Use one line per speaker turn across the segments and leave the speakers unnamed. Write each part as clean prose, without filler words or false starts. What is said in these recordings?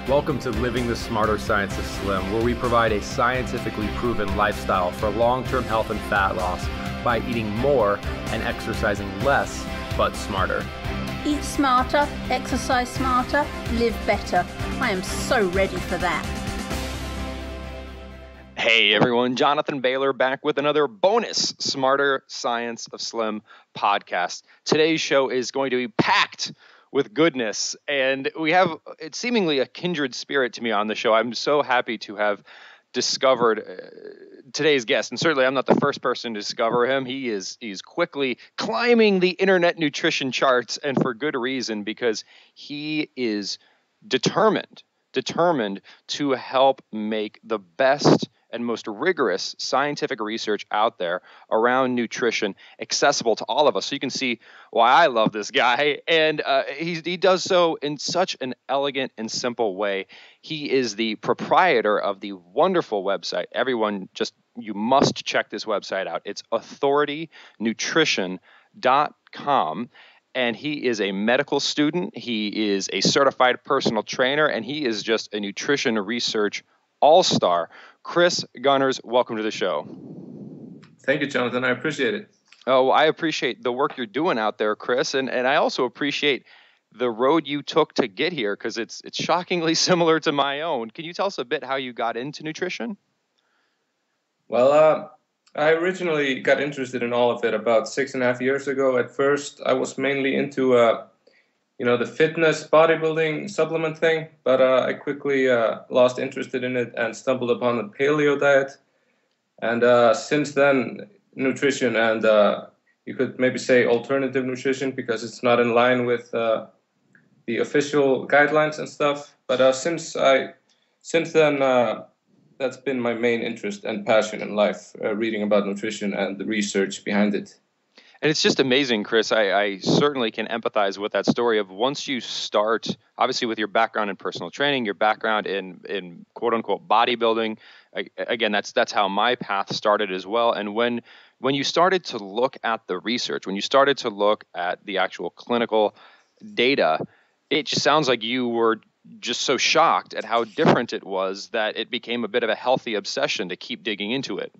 Welcome to Living the Smarter Science of Slim, where we provide a scientifically proven lifestyle for long-term health and fat loss by eating more and exercising less, but smarter.
Eat smarter, exercise smarter, live better. I am so ready for that.
Hey everyone, Jonathan Bailor back with another bonus Smarter Science of Slim podcast. Today's show is going to be packed with goodness, and we have it's seemingly a kindred spirit to me on the show. I'm so happy to have discovered today's guest, and certainly I'm not the first person to discover him. He's quickly climbing the internet nutrition charts, and for good reason, because he is determined to help make the best and most rigorous scientific research out there around nutrition accessible to all of us. So you can see why I love this guy. And he does so in such an elegant and simple way. He is the proprietor of the wonderful website. Everyone, you must check this website out. It's authoritynutrition.com. And he is a medical student. He is a certified personal trainer, and he is just a nutrition research all-star. Kris Gunnars, welcome to the show.
Thank you, Jonathan. I appreciate it.
Oh, I appreciate the work you're doing out there, Kris, and I also appreciate the road you took to get here, because it's shockingly similar to my own. Can you tell us a bit how you got into nutrition?
Well, I originally got interested in all of it about 6.5 years ago. At first, I was mainly into the fitness bodybuilding supplement thing, but I quickly lost interest in it and stumbled upon the paleo diet. And since then, nutrition and you could maybe say alternative nutrition, because it's not in line with the official guidelines and stuff. But since then, that's been my main interest and passion in life, reading about nutrition and the research behind it.
And it's just amazing, Kris. I certainly can empathize with that story of once you start, obviously with your background in personal training, your background in quote unquote bodybuilding. Again, that's how my path started as well. And when you started to look at the research, when you started to look at the actual clinical data, it just sounds like you were just so shocked at how different it was that it became a bit of a healthy obsession to keep digging into it.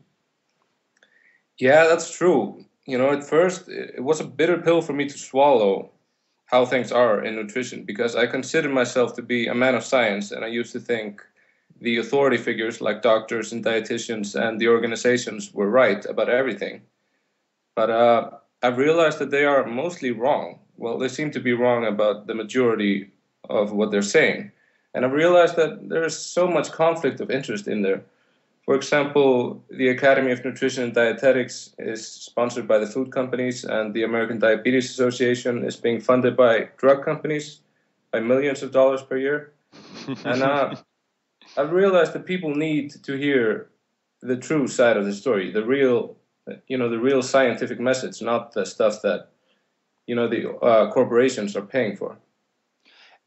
Yeah, that's true. At first, it was a bitter pill for me to swallow how things are in nutrition, because I consider myself to be a man of science, and I used to think the authority figures like doctors and dietitians and the organizations were right about everything. But I've realized that they are mostly wrong. Well, they seem to be wrong about the majority of what they're saying. And I've realized that there is so much conflict of interest in there. For example, the Academy of Nutrition and Dietetics is sponsored by the food companies, and the American Diabetes Association is being funded by drug companies by millions of dollars per year. And I've realized that people need to hear the true side of the story, the real scientific message, not the stuff that, the corporations are paying for.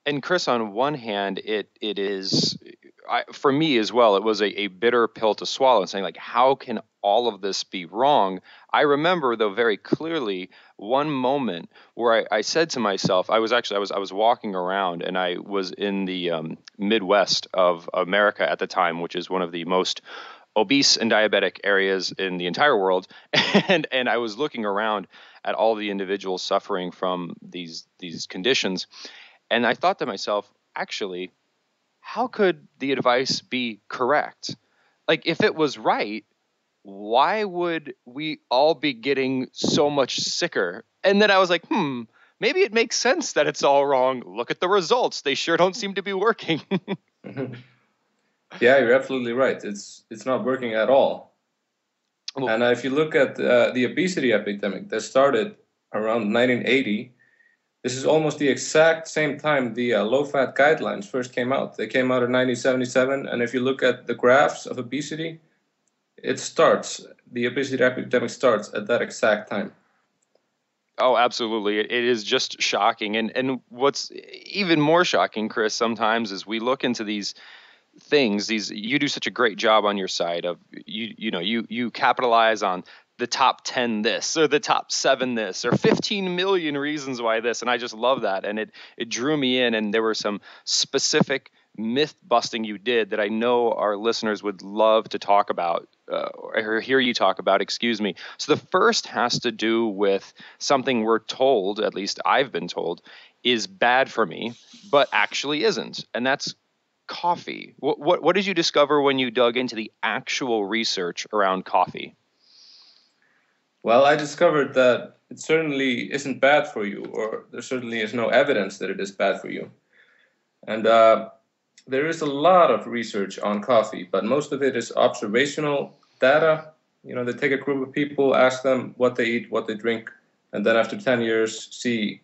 And Kris, on one hand, it is, for me as well, it was a bitter pill to swallow, and saying, like, how can all of this be wrong? I remember, though, very clearly one moment where I said to myself, I was walking around, and I was in the Midwest of America at the time, which is one of the most obese and diabetic areas in the entire world, and I was looking around at all the individuals suffering from these conditions. And I thought to myself, actually, how could the advice be correct? Like, if it was right, why would we all be getting so much sicker? And then I was like, maybe it makes sense that it's all wrong. Look at the results. They sure don't seem to be working.
Yeah, you're absolutely right. It's not working at all. Well, and if you look at the obesity epidemic that started around 1980, this is almost the exact same time the low-fat guidelines first came out. They came out in 1977, and if you look at the graphs of obesity, the obesity epidemic starts at that exact time.
Oh, absolutely. It is just shocking. And what's even more shocking, Kris, sometimes is we look into these things, you do such a great job on your site of, you capitalize on the top 10 this, or the top 7 this, or 15 million reasons why this. And I just love that. And it drew me in. And there were some specific myth busting you did that I know our listeners would love to talk about, or hear you talk about, excuse me. So the first has to do with something we're told, at least I've been told, is bad for me, but actually isn't. And that's coffee. What did you discover when you dug into the actual research around coffee?
Well, I discovered that it certainly isn't bad for you, or there certainly is no evidence that it is bad for you. And there is a lot of research on coffee, but most of it is observational data. They take a group of people, ask them what they eat, what they drink, and then after 10 years, see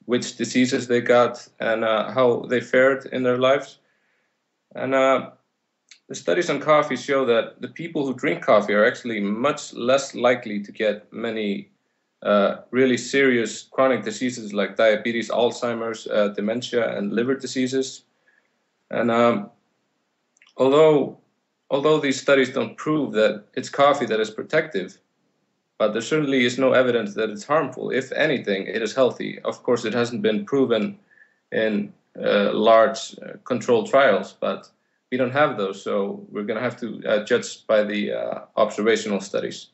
which diseases they got and how they fared in their lives. And the studies on coffee show that the people who drink coffee are actually much less likely to get many really serious chronic diseases like diabetes, Alzheimer's, dementia, and liver diseases. And although these studies don't prove that it's coffee that is protective, but there certainly is no evidence that it's harmful. If anything, it is healthy. Of course, it hasn't been proven in large controlled trials, but we don't have those, so we're going to have to judge by the observational studies.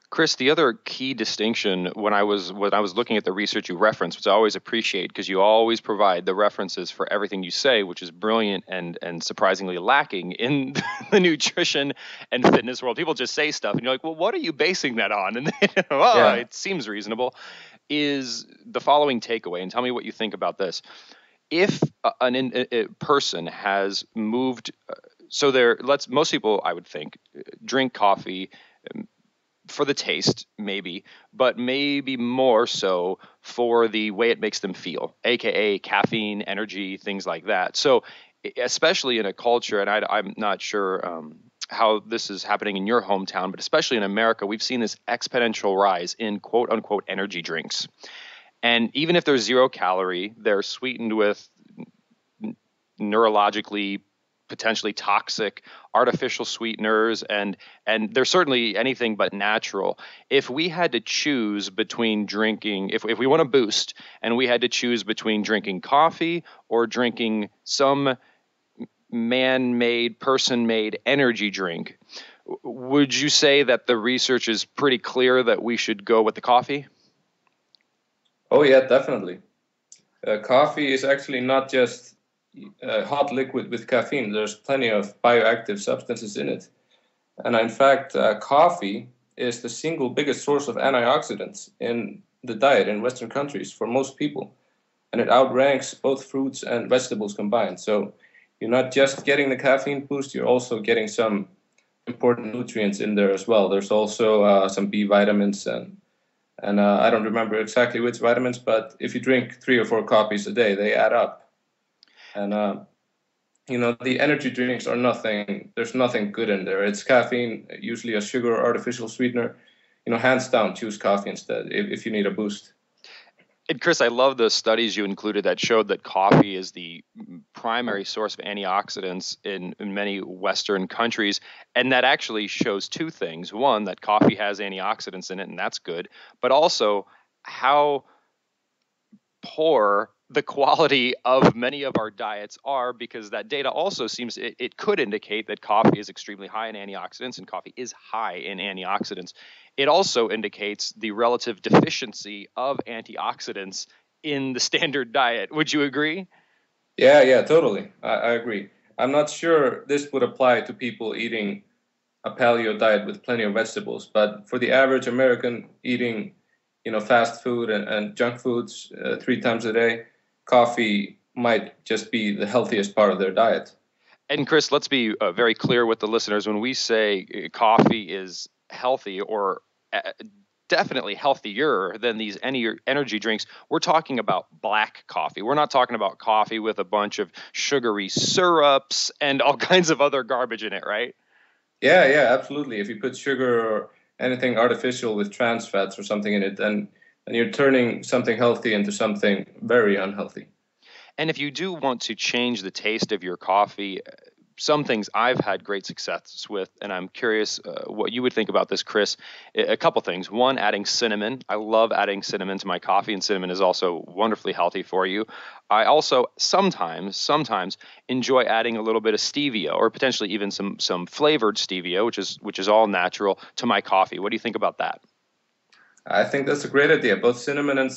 Kris, the other key distinction when I was looking at the research you referenced, which I always appreciate because you always provide the references for everything you say, which is brilliant and surprisingly lacking in the nutrition and fitness world. People just say stuff and you're like, well, what are you basing that on? And It seems reasonable, is the following takeaway. And tell me what you think about this. If a person has moved, most people, I would think, drink coffee for the taste, maybe, but maybe more so for the way it makes them feel, aka caffeine, energy, things like that. So especially in a culture, and I'm not sure how this is happening in your hometown, but especially in America, we've seen this exponential rise in quote unquote energy drinks. And even if they're 0 calorie, they're sweetened with neurologically potentially toxic artificial sweeteners, and they're certainly anything but natural. If we had to choose between drinking, if we want to boost and we had to choose between drinking coffee or drinking some man-made, person-made energy drink, would you say that the research is pretty clear that we should go with the coffee?
Oh yeah, definitely. Coffee is actually not just hot liquid with caffeine. There's plenty of bioactive substances in it. And in fact, coffee is the single biggest source of antioxidants in the diet in Western countries for most people. And it outranks both fruits and vegetables combined. So you're not just getting the caffeine boost, you're also getting some important nutrients in there as well. There's also some B vitamins and I don't remember exactly which vitamins, but if you drink 3 or 4 coffees a day, they add up. And, the energy drinks are nothing, there's nothing good in there. It's caffeine, usually a sugar or artificial sweetener. Hands down, choose coffee instead if you need a boost.
And Kris, I love the studies you included that showed that coffee is the primary source of antioxidants in many Western countries. And that actually shows 2 things. One, that coffee has antioxidants in it, and that's good. But also how poor the quality of many of our diets are, because that data also seems it could indicate that coffee is extremely high in antioxidants, and coffee is high in antioxidants. It also indicates the relative deficiency of antioxidants in the standard diet. Would you agree?
Yeah, totally. I agree. I'm not sure this would apply to people eating a paleo diet with plenty of vegetables, but for the average American eating, fast food and junk foods 3 times a day, coffee might just be the healthiest part of their diet.
And Kris, let's be very clear with the listeners. When we say coffee is healthy, or definitely healthier than these energy drinks, we're talking about black coffee. We're not talking about coffee with a bunch of sugary syrups and all kinds of other garbage in it, right?
Yeah, absolutely. If you put sugar or anything artificial with trans fats or something in it, then you're turning something healthy into something very unhealthy.
And if you do want to change the taste of your coffee, some things I've had great success with, and I'm curious what you would think about this, Kris. A couple things. One, adding cinnamon. I love adding cinnamon to my coffee, and cinnamon is also wonderfully healthy for you. I also sometimes enjoy adding a little bit of stevia, or potentially even some flavored stevia, which is all natural, to my coffee. What do you think about that?
I think that's a great idea. Both cinnamon and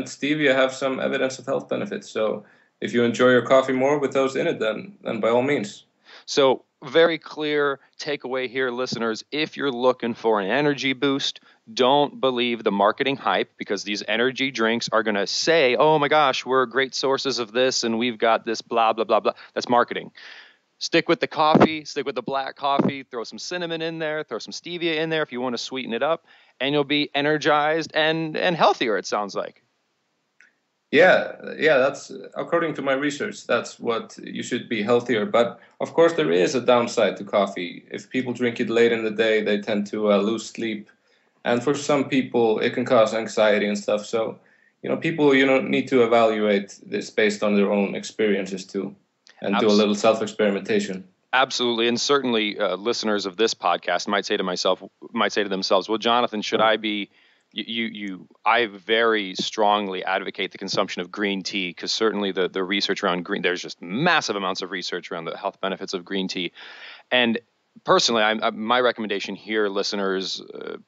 stevia have some evidence of health benefits. So if you enjoy your coffee more with those in it, then by all means.
So very clear takeaway here, listeners. If you're looking for an energy boost, don't believe the marketing hype, because these energy drinks are going to say, oh my gosh, we're great sources of this and we've got this blah, blah, blah, blah. That's marketing. Stick with the coffee, stick with the black coffee, throw some cinnamon in there, throw some stevia in there if you want to sweeten it up, and you'll be energized and healthier, it sounds like.
Yeah, that's according to my research. That's what you should be healthier. But of course, there is a downside to coffee. If people drink it late in the day, they tend to lose sleep, and for some people, it can cause anxiety and stuff. So, people need to evaluate this based on their own experiences too, and do a little self-experimentation. Absolutely,
and certainly listeners of this podcast might say to themselves, well, Jonathan, should I be I very strongly advocate the consumption of green tea, because certainly the research around there's just massive amounts of research around the health benefits of green tea. And personally, my recommendation here, listeners,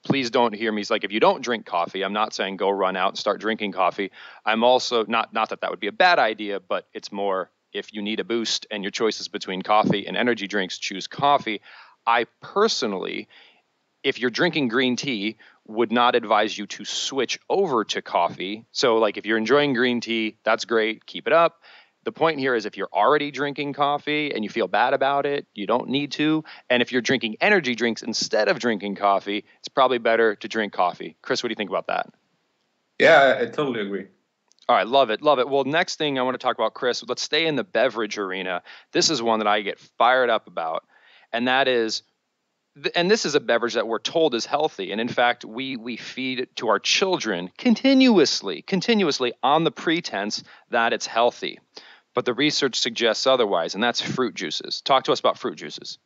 please don't hear me. It's like, if you don't drink coffee, I'm not saying go run out and start drinking coffee. I'm also not that would be a bad idea, but it's more, if you need a boost and your choice is between coffee and energy drinks, choose coffee. I personally, if you're drinking green tea, would not advise you to switch over to coffee. So like, if you're enjoying green tea, that's great. Keep it up. The point here is, if you're already drinking coffee and you feel bad about it, you don't need to. And if you're drinking energy drinks instead of drinking coffee, it's probably better to drink coffee. Kris, what do you think about that?
Yeah, I totally agree.
All right, love it. Well, next thing I want to talk about, Kris, let's stay in the beverage arena. This is one that I get fired up about, and that is, and this is a beverage that we're told is healthy. And in fact, we feed to our children continuously on the pretense that it's healthy. But the research suggests otherwise, and that's fruit juices. Talk to us about fruit juices.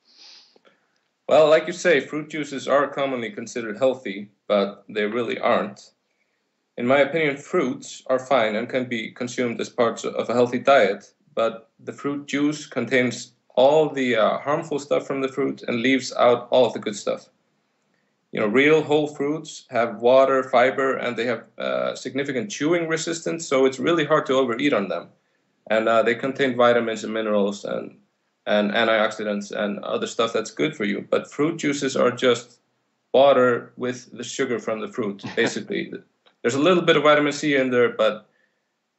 Well, like you say, fruit juices are commonly considered healthy, but they really aren't. In my opinion, fruits are fine and can be consumed as parts of a healthy diet, but the fruit juice contains all the harmful stuff from the fruit and leaves out all of the good stuff. Real whole fruits have water, fiber, and they have significant chewing resistance, so it's really hard to overeat on them. And they contain vitamins and minerals and antioxidants and other stuff that's good for you. But fruit juices are just water with the sugar from the fruit, basically. There's a little bit of vitamin C in there, but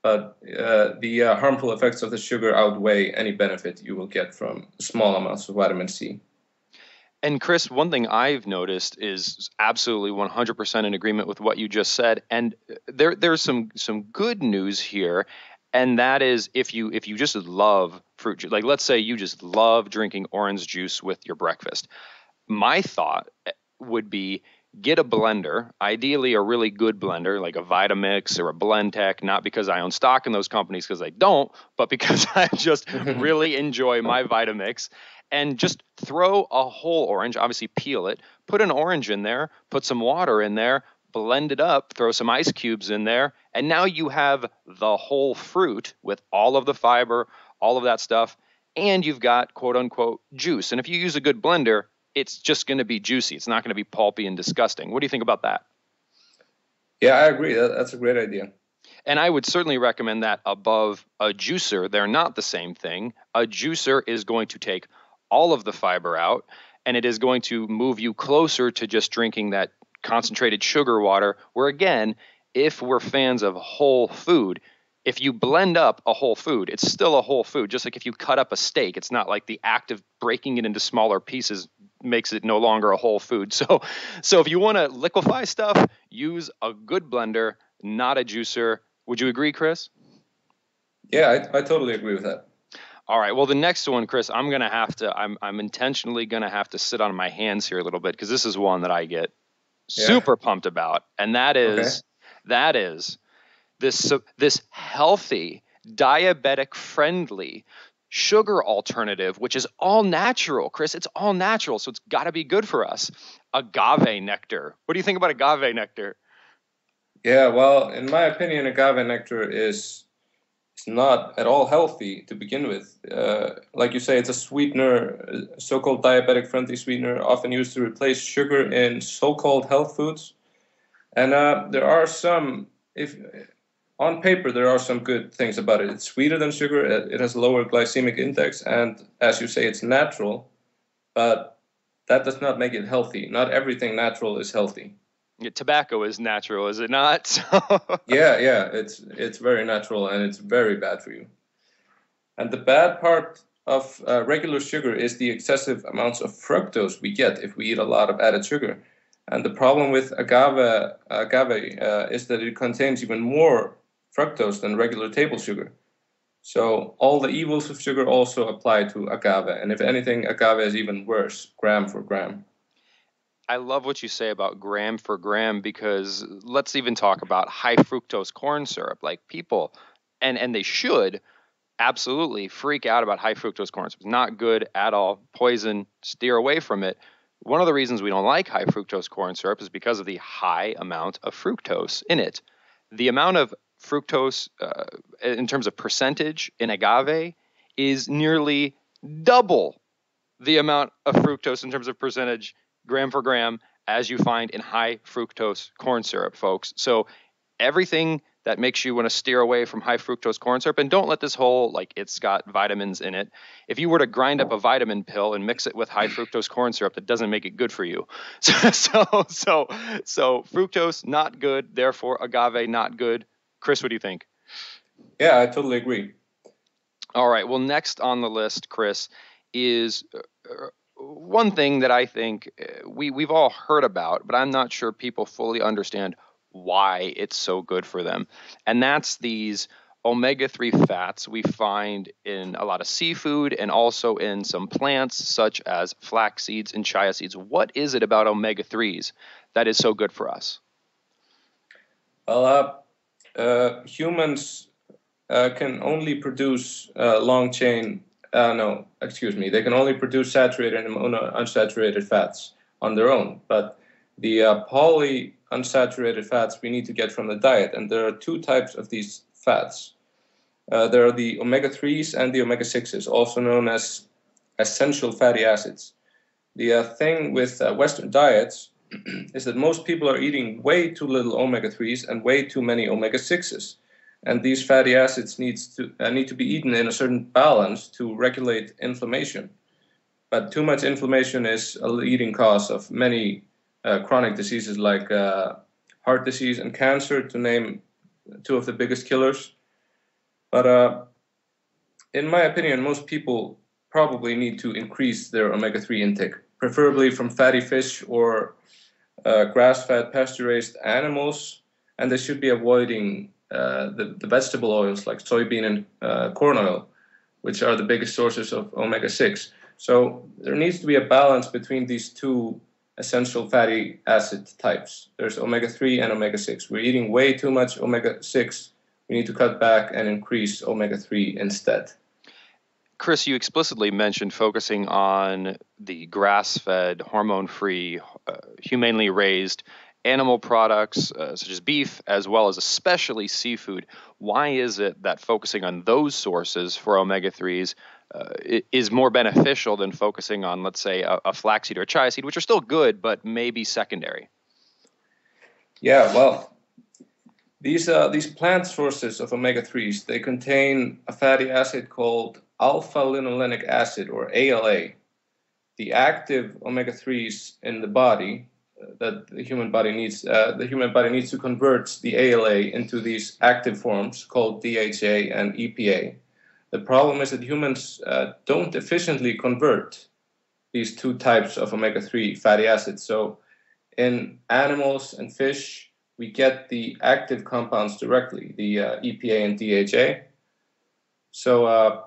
the harmful effects of the sugar outweigh any benefit you will get from small amounts of vitamin C.
And Kris, one thing I've noticed is absolutely 100% in agreement with what you just said. And there's some good news here, and that is, if you just love fruit juice, like let's say you just love drinking orange juice with your breakfast, my thought would be, get a blender, ideally a really good blender like a Vitamix or a Blendtec, not because I own stock in those companies, because I don't, but because I just really enjoy my Vitamix, and just throw a whole orange, obviously peel it, put an orange in there, put some water in there, blend it up, throw some ice cubes in there, and now you have the whole fruit with all of the fiber, all of that stuff, and you've got quote unquote juice. And if you use a good blender, it's just going to be juicy. It's not going to be pulpy and disgusting. What do you think about that?
Yeah, I agree. That's a great idea.
And I would certainly recommend that above a juicer. They're not the same thing. A juicer is going to take all of the fiber out, and it is going to move you closer to just drinking that concentrated sugar water, where again, if we're fans of whole food, if you blend up a whole food, it's still a whole food. Just like if you cut up a steak, it's not like the act of breaking it into smaller pieces makes it no longer a whole food. So if you want to liquefy stuff, use a good blender, not a juicer. Would you agree, Kris?
Yeah, I totally agree with that.
All right. Well, the next one, Kris, I'm intentionally going to have to sit on my hands here a little bit, because this is one that I get super pumped about. And that is this healthy, diabetic friendly sugar alternative, which is all natural. Kris, it's all natural, so it's got to be good for us. Agave nectar. What do you think about agave nectar?
Yeah, well, in my opinion, agave nectar is not at all healthy to begin with. Like you say, it's a sweetener, a so-called diabetic-friendly sweetener, often used to replace sugar in so-called health foods. And there are some, if on paper, there are some good things about it. It's sweeter than sugar. It has a lower glycemic index, and as you say, it's natural. But that does not make it healthy. Not everything natural is healthy.
Yeah, tobacco is natural, is it not?
Yeah, it's very natural, and it's very bad for you. And the bad part of regular sugar is the excessive amounts of fructose we get if we eat a lot of added sugar. And the problem with agave is that it contains even more fructose than regular table sugar. So all the evils of sugar also apply to agave. And if anything, agave is even worse, gram for gram.
I love what you say about gram for gram, because let's even talk about high fructose corn syrup. Like people, and they should absolutely freak out about high fructose corn syrup. It's not good at all, poison, steer away from it. One of the reasons we don't like high fructose corn syrup is because of the high amount of fructose in it. The amount of fructose in terms of percentage in agave is nearly double the amount of fructose in terms of percentage gram for gram as you find in high fructose corn syrup, folks. So everything that makes you want to steer away from high fructose corn syrup, and don't let this whole, like, it's got vitamins in it. If you were to grind up a vitamin pill and mix it with high fructose corn syrup, that doesn't make it good for you. So fructose, not good. Therefore, agave, not good. Kris, what do you think?
Yeah, I totally agree.
All right. Well, next on the list, Kris, is one thing that I think we've all heard about, but I'm not sure people fully understand why it's so good for them. And that's these omega-3 fats we find in a lot of seafood and also in some plants such as flax seeds and chia seeds. What is it about omega-3s that is so good for us?
Well, humans can only produce they can only produce saturated and monounsaturated fats on their own. But the polyunsaturated fats we need to get from the diet, and there are two types of these fats. There are the omega-3s and the omega-6s, also known as essential fatty acids. The thing with Western diets is that most people are eating way too little omega-3s and way too many omega-6s. And these fatty acids need to be eaten in a certain balance to regulate inflammation. But too much inflammation is a leading cause of many chronic diseases like heart disease and cancer, to name two of the biggest killers. But in my opinion, most people probably need to increase their omega-3 intake, preferably from fatty fish or grass-fed pasture-raised animals, and they should be avoiding the vegetable oils like soybean and corn oil, which are the biggest sources of omega-6. So there needs to be a balance between these two essential fatty acid types. There's omega-3 and omega-6. We're eating way too much omega-6. We need to cut back and increase omega-3 instead.
Kris, you explicitly mentioned focusing on the grass-fed, hormone-free, humanely raised animal products such as beef, as well as especially seafood. Why is it that focusing on those sources for omega-3s is more beneficial than focusing on, let's say, a flaxseed or a chia seed, which are still good, but maybe secondary?
Yeah, well, these plant sources of omega-3s, they contain a fatty acid called alpha-linolenic acid, or ALA. The active omega-3s in the body that the human body needs to convert the ALA into these active forms called DHA and EPA. The problem is that humans don't efficiently convert these two types of omega-3 fatty acids. So in animals and fish, we get the active compounds directly, the EPA and DHA. So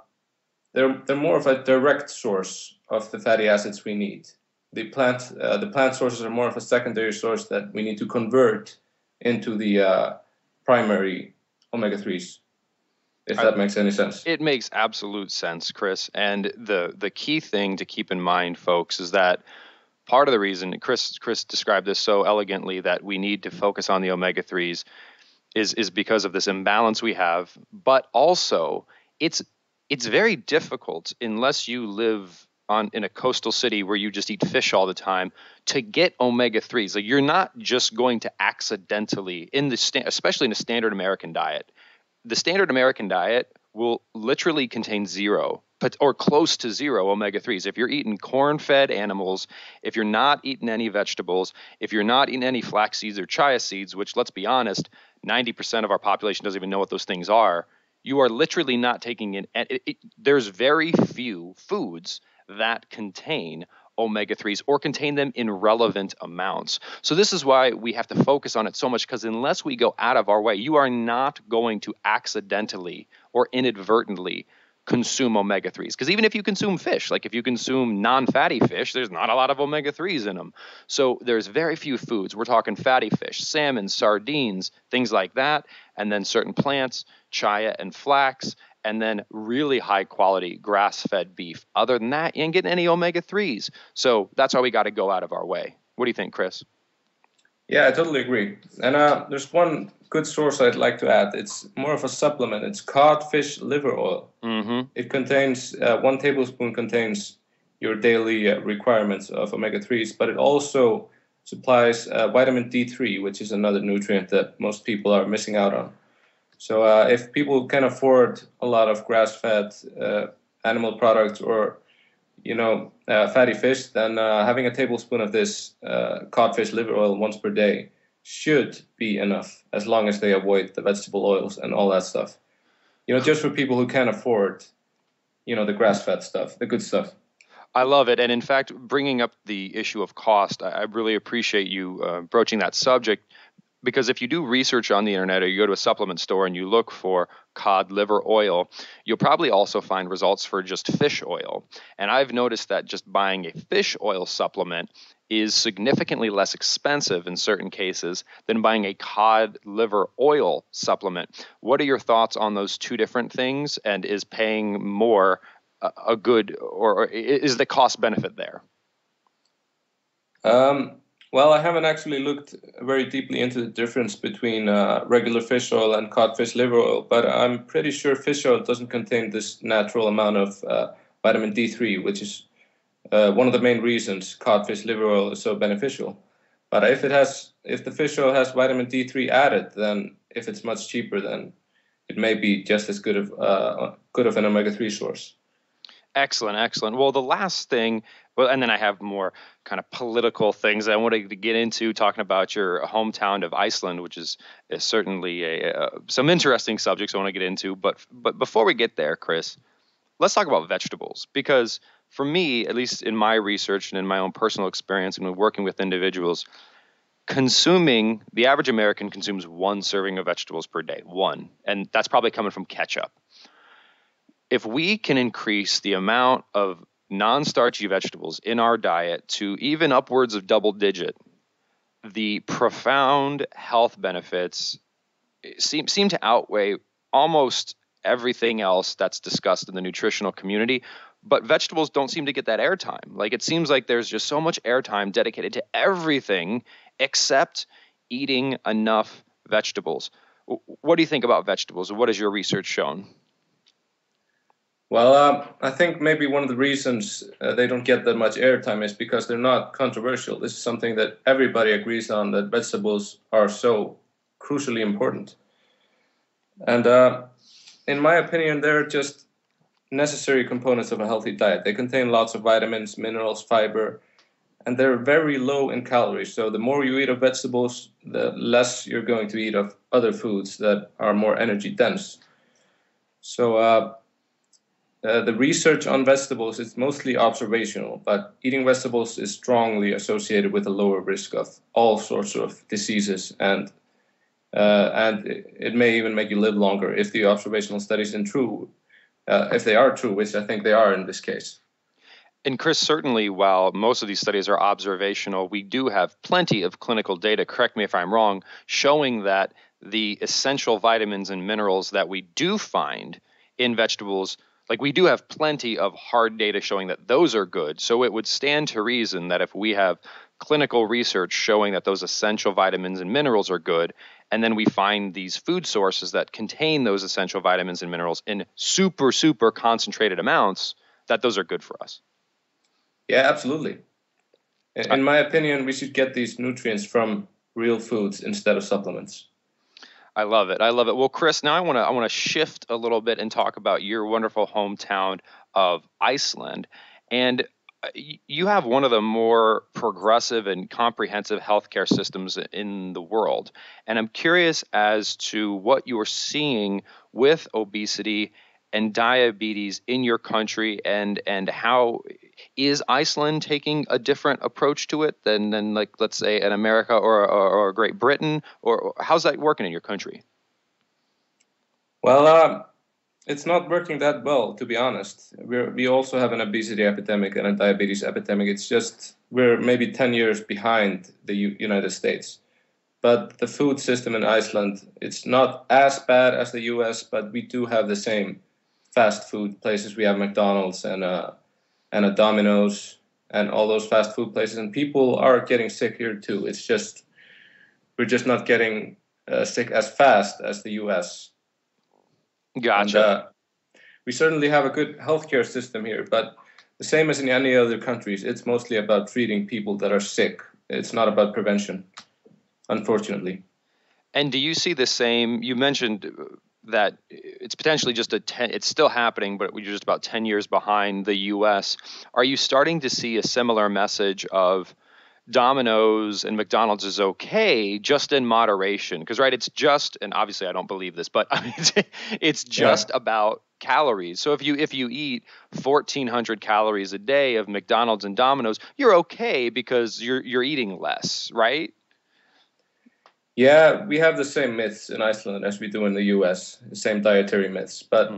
they're more of a direct source of the fatty acids we need. The plant sources are more of a secondary source that we need to convert into the primary omega-3s. if that makes any sense.
It makes absolute sense, Kris. And the key thing to keep in mind, folks, is that part of the reason Kris described this so elegantly, that we need to focus on the omega-3s is because of this imbalance we have. But also, it's very difficult, unless you live in a coastal city where you just eat fish all the time, to get omega-3s. Like, you're not just going to accidentally, especially in a standard American diet. The standard American diet will literally contain zero or close to zero omega-3s. If you're eating corn-fed animals, if you're not eating any vegetables, if you're not eating any flax seeds or chia seeds, which, let's be honest, 90% of our population doesn't even know what those things are, you are literally not taking in. There's very few foods that contain omega-3s or contain them in relevant amounts. So this is why we have to focus on it so much, because unless we go out of our way, you are not going to accidentally or inadvertently consume omega-3s. Because even if you consume fish, like if you consume non-fatty fish, there's not a lot of omega-3s in them. So there's very few foods. We're talking fatty fish, salmon, sardines, things like that, and then certain plants, chia and flax, and then really high quality grass-fed beef. Other than that, you ain't getting any omega-3s. So that's why we got to go out of our way. What do you think, Kris?
Yeah, I totally agree. And there's one good source I'd like to add. It's more of a supplement. It's codfish liver oil.
Mm-hmm.
It contains 1 tablespoon contains your daily requirements of omega-3s, but it also supplies vitamin D3, which is another nutrient that most people are missing out on. So if people can afford a lot of grass-fed animal products or, fatty fish, then having a tablespoon of this codfish liver oil once per day should be enough, as long as they avoid the vegetable oils and all that stuff. Just for people who can afford, the grass-fed stuff, the good stuff.
I love it. And in fact, bringing up the issue of cost, I really appreciate you broaching that subject. Because if you do research on the internet or you go to a supplement store and you look for cod liver oil, you'll probably also find results for just fish oil. And I've noticed that just buying a fish oil supplement is significantly less expensive in certain cases than buying a cod liver oil supplement. What are your thoughts on those two different things? And is paying more a good, or is the cost benefit there?
Well, I haven't actually looked very deeply into the difference between regular fish oil and codfish liver oil, but I'm pretty sure fish oil doesn't contain this natural amount of vitamin D3, which is one of the main reasons codfish liver oil is so beneficial. But if the fish oil has vitamin D3 added, then if it's much cheaper, then it may be just as good of an omega-3 source.
Excellent. Well, the last thing, and then I have more kind of political things I wanted to get into, talking about your hometown of Iceland, which is certainly some interesting subjects I want to get into. But before we get there, Kris, let's talk about vegetables. Because for me, at least in my research and in my own personal experience and when working with individuals, the average American consumes 1 serving of vegetables per day, 1. And that's probably coming from ketchup. If we can increase the amount of non-starchy vegetables in our diet to even upwards of double digit, the profound health benefits seem to outweigh almost everything else that's discussed in the nutritional community. But vegetables don't seem to get that airtime. Like, it seems like there's just so much airtime dedicated to everything except eating enough vegetables. What do you think about vegetables? What has your research shown?
Well, I think maybe one of the reasons they don't get that much airtime is because they're not controversial. This is something that everybody agrees on, that vegetables are so crucially important. And in my opinion, they're just necessary components of a healthy diet. They contain lots of vitamins, minerals, fiber, and they're very low in calories. So the more you eat of vegetables, the less you're going to eat of other foods that are more energy dense. So the research on vegetables is mostly observational, but eating vegetables is strongly associated with a lower risk of all sorts of diseases, and it may even make you live longer if the observational studies are true, which I think they are in this case.
And Kris, certainly, while most of these studies are observational, we do have plenty of clinical data, correct me if I'm wrong, showing that the essential vitamins and minerals that we do find in vegetables. Like, we do have plenty of hard data showing that those are good. So it would stand to reason that if we have clinical research showing that those essential vitamins and minerals are good, and then we find these food sources that contain those essential vitamins and minerals in super, super concentrated amounts, that those are good for us.
Yeah, absolutely. In my opinion, we should get these nutrients from real foods instead of supplements.
I love it. I love it. Well, Kris, now I want to shift a little bit and talk about your wonderful hometown of Iceland. And you have one of the more progressive and comprehensive healthcare systems in the world. And I'm curious as to what you're seeing with obesity and diabetes in your country, and how is Iceland taking a different approach to it than like, let's say, in America or Great Britain, or how's that working in your country?
Well, it's not working that well, to be honest. We also have an obesity epidemic and a diabetes epidemic. It's just we're maybe 10 years behind the United States. But the food system in Iceland, it's not as bad as the US, but we do have the same fast food places. We have McDonald's and a Domino's and all those fast food places, and people are getting sick here too. It's just we're just not getting sick as fast as the U.S.
Gotcha.
And, we certainly have a good healthcare system here, but the same as in any other countries, it's mostly about treating people that are sick. It's not about prevention, unfortunately.
And do you see the same? You mentioned that it's potentially just it's still happening, but we're just about 10 years behind the U.S. Are you starting to see a similar message of Domino's and McDonald's is okay, just in moderation? Because, right, it's just, and obviously I don't believe this, but I mean, it's just about calories. So if you eat 1,400 calories a day of McDonald's and Domino's, you're okay because you're eating less, right?
Yeah, we have the same myths in Iceland as we do in the US, the same dietary myths. But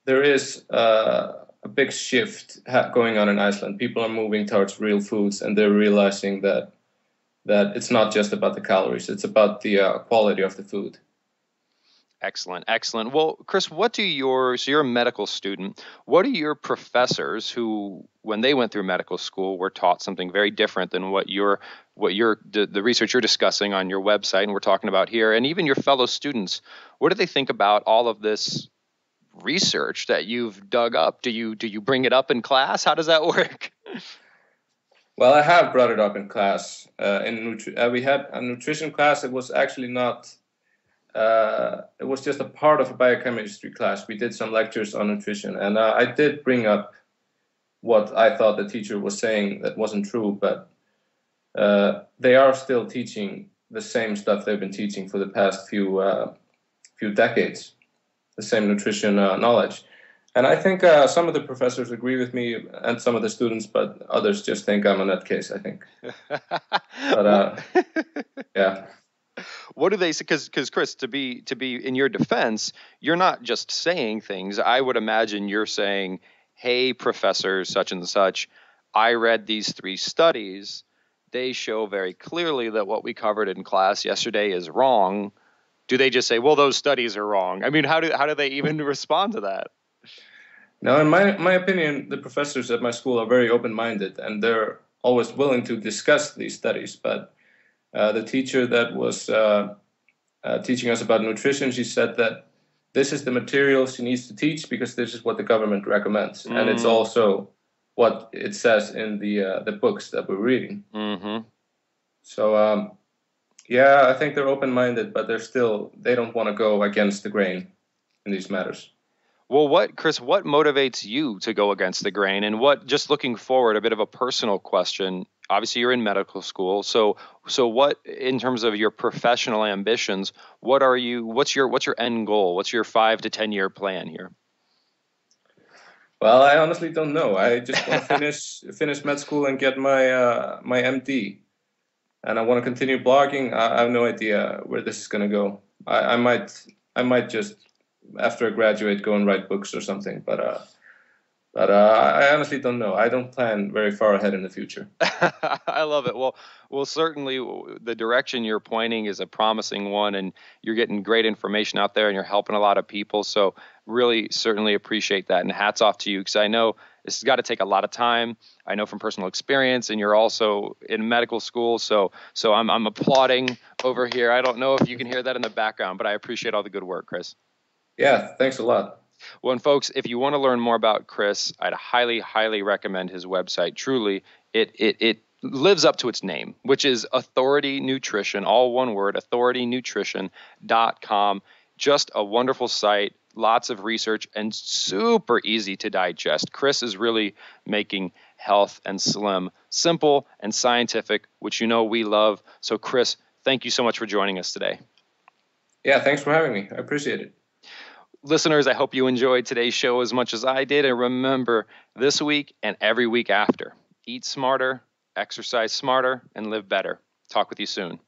there is a big shift going on in Iceland. People are moving towards real foods, and they're realizing that it's not just about the calories. It's about the quality of the food.
Excellent, excellent. Well, Kris, so you're a medical student. What do your professors, who, when they went through medical school, were taught something very different than the research you're discussing on your website and we're talking about here, and even your fellow students, what do they think about all of this research that you've dug up? Do you bring it up in class? How does that work?
Well, I have brought it up in class. We had a nutrition class. It was actually not. It was just a part of a biochemistry class. We did some lectures on nutrition, and I did bring up what I thought the teacher was saying that wasn't true, but they are still teaching the same stuff they've been teaching for the past few decades, the same nutrition knowledge. And I think some of the professors agree with me and some of the students, but others just think I'm a nutcase, I think. But yeah.
What do they say? Because Kris, to be in your defense, you're not just saying things. I would imagine you're saying, "Hey, professor, such and such, I read these 3 studies. They show very clearly that what we covered in class yesterday is wrong." Do they just say, "Well, those studies are wrong"? I mean, how do they even respond to that?
Now, in my opinion, the professors at my school are very open-minded, and they're always willing to discuss these studies. But the teacher that was teaching us about nutrition, she said that this is the material she needs to teach because this is what the government recommends, and it's also what it says in the books that we're reading. Mm-hmm. So yeah, I think they're open-minded, but they don't want to go against the grain in these matters.
Well, Kris, what motivates you to go against the grain? And just looking forward, a bit of a personal question. Obviously, you're in medical school. So what, in terms of your professional ambitions, what's your end goal? What's your 5 to 10 year plan here?
Well, I honestly don't know. I just want to finish med school and get my MD. And I want to continue blogging. I have no idea where this is going to go. I might just, after I graduate, go and write books or something. But But I honestly don't know. I don't plan very far ahead in the future.
I love it. Well, certainly the direction you're pointing is a promising one, and you're getting great information out there, and you're helping a lot of people. So really, certainly appreciate that, and hats off to you, because I know this has got to take a lot of time. I know from personal experience, and you're also in medical school. So I'm applauding over here. I don't know if you can hear that in the background, but I appreciate all the good work, Kris.
Yeah, thanks a lot.
Well, and folks, if you want to learn more about Kris, I'd highly, highly recommend his website. Truly, it lives up to its name, which is Authority Nutrition, all one word, authoritynutrition.com. Just a wonderful site, lots of research, and super easy to digest. Kris is really making health and slim simple and scientific, which you know we love. So, Kris, thank you so much for joining us today.
Yeah, thanks for having me. I appreciate it.
Listeners, I hope you enjoyed today's show as much as I did. And remember, this week and every week after, eat smarter, exercise smarter, and live better. Talk with you soon.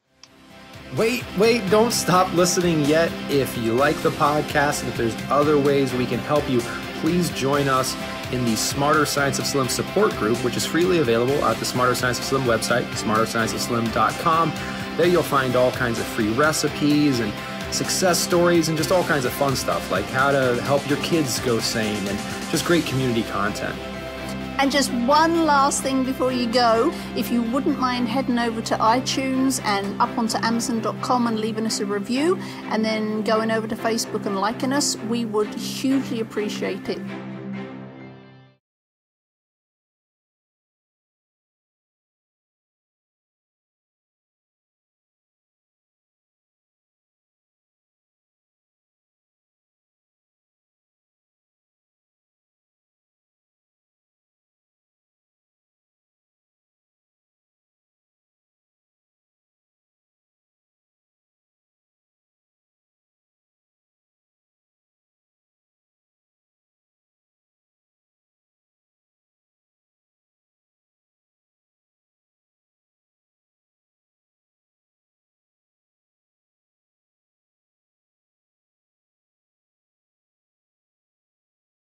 Wait, don't stop listening yet. If you like the podcast and if there's other ways we can help you, please join us in the Smarter Science of Slim support group, which is freely available at the Smarter Science of Slim website, smarterscienceofslim.com. There you'll find all kinds of free recipes and success stories and just all kinds of fun stuff, like how to help your kids go sane and just great community content.
And just one last thing before you go, if you wouldn't mind heading over to iTunes and up onto Amazon.com and leaving us a review, and then going over to Facebook and liking us, we would hugely appreciate it.